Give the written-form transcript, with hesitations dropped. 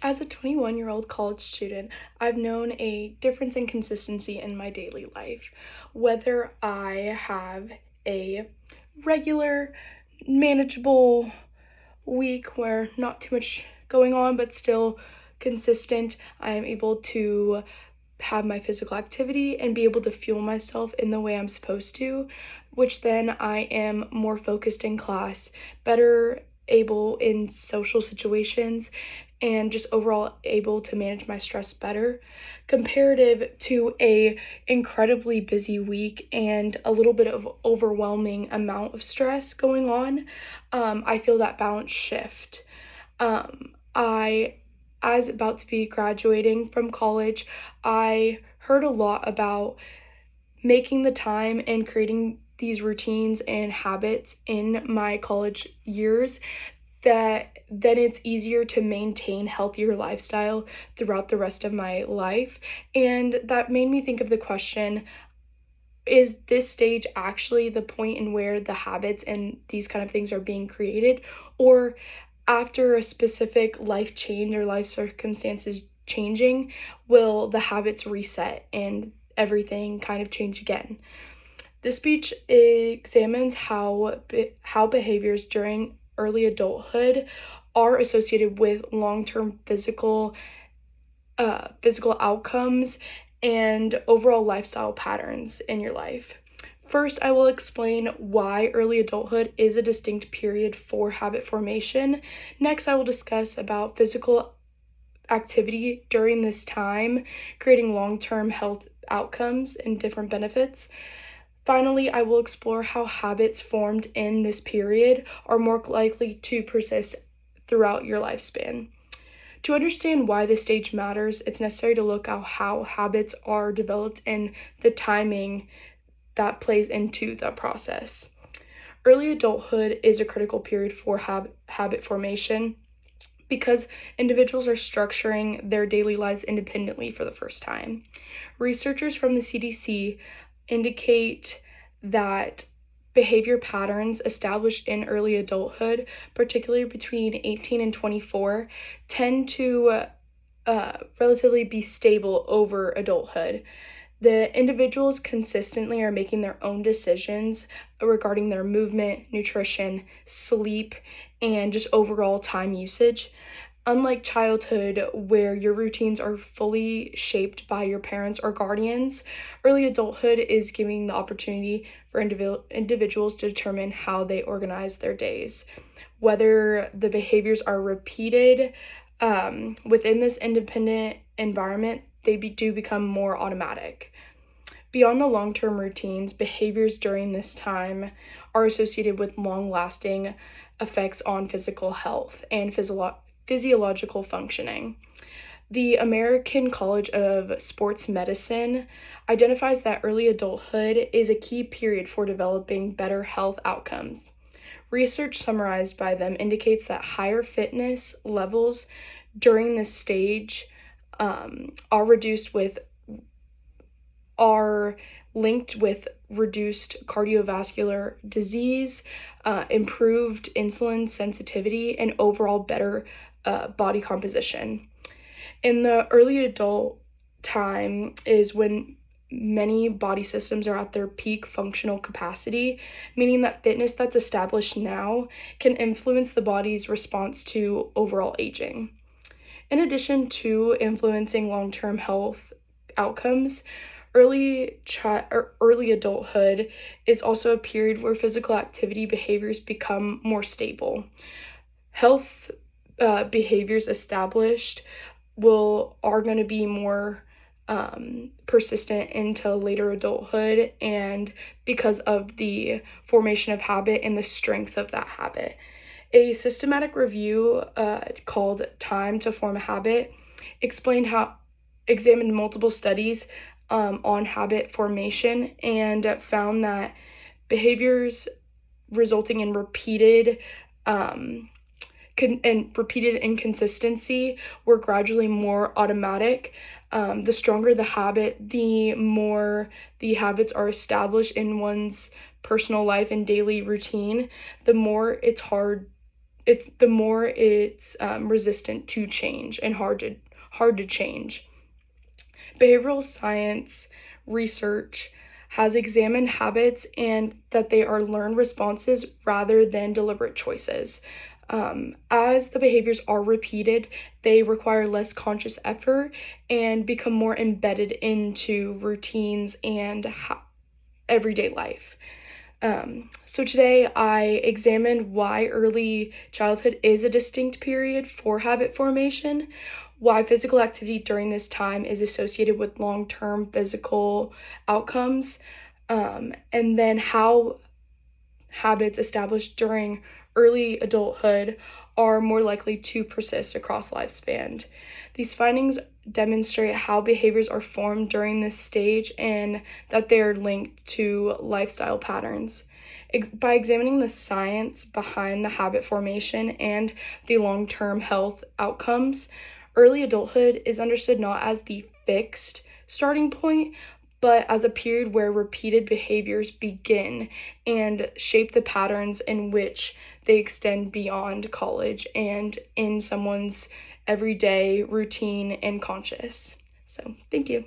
As a 21-year-old college student, I've known a difference in consistency in my daily life. Whether I have a regular, manageable week where not too much going on, but still consistent, I'm able to have my physical activity and be able to fuel myself in the way I'm supposed to, which then I am more focused in class, better able in social situations, and just overall able to manage my stress better comparative to a incredibly busy week and a little bit of overwhelming amount of stress going on. I feel that balance shift. I as about to be graduating from college, I heard a lot about making the time and creating these routines and habits in my college years that then it's easier to maintain healthier lifestyle throughout the rest of my life. And that made me think of the question, is this stage actually the point in where the habits and these kind of things are being created? Or after a specific life change or life circumstances changing, will the habits reset and everything kind of change again? This speech examines how behaviors during early adulthood are associated with long-term physical outcomes and overall lifestyle patterns in your life. First, I will explain why early adulthood is a distinct period for habit formation. Next, I will discuss about physical activity during this time, creating long-term health outcomes and different benefits. Finally, I will explore how habits formed in this period are more likely to persist throughout your lifespan. To understand why this stage matters, it's necessary to look at how habits are developed and the timing that plays into the process. Early adulthood is a critical period for habit formation because individuals are structuring their daily lives independently for the first time. Researchers from the CDC indicate that behavior patterns established in early adulthood, particularly between 18 and 24, tend to relatively be stable over adulthood. The individuals consistently are making their own decisions regarding their movement, nutrition, sleep, and just overall time usage. Unlike childhood, where your routines are fully shaped by your parents or guardians, early adulthood is giving the opportunity for individuals to determine how they organize their days. Whether the behaviors are repeated within this independent environment, they do become more automatic. Beyond the long term routines, behaviors during this time are associated with long lasting effects on physical health and physiological functioning. The American College of Sports Medicine identifies that early adulthood is a key period for developing better health outcomes. Research summarized by them indicates that higher fitness levels during this stage are linked with reduced cardiovascular disease, improved insulin sensitivity, and overall better body composition. In the early adult time is when many body systems are at their peak functional capacity, meaning that fitness that's established now can influence the body's response to overall aging. In addition to influencing long-term health outcomes, early adulthood is also a period where physical activity behaviors become more stable. Health behaviors established are going to be more persistent into later adulthood, and because of the formation of habit and the strength of that habit. A systematic review called Time to Form a Habit examined multiple studies on habit formation and found that behaviors resulting in repeated inconsistency were gradually more automatic. The stronger the habit, the more the habits are established in one's personal life and daily routine, the more it's hard it's resistant to change and hard to change. Behavioral science research has examined habits and that they are learned responses rather than deliberate choices. As the behaviors are repeated, they require less conscious effort and become more embedded into routines and everyday life. So today I examined why early childhood is a distinct period for habit formation, why physical activity during this time is associated with long-term physical outcomes, and then how habits established during early adulthood are more likely to persist across lifespan. These findings demonstrate how behaviors are formed during this stage and that they are linked to lifestyle patterns. By examining the science behind the habit formation and the long-term health outcomes, early adulthood is understood not as the fixed starting point, but as a period where repeated behaviors begin and shape the patterns in which they extend beyond college and in someone's everyday routine and conscious. So, thank you.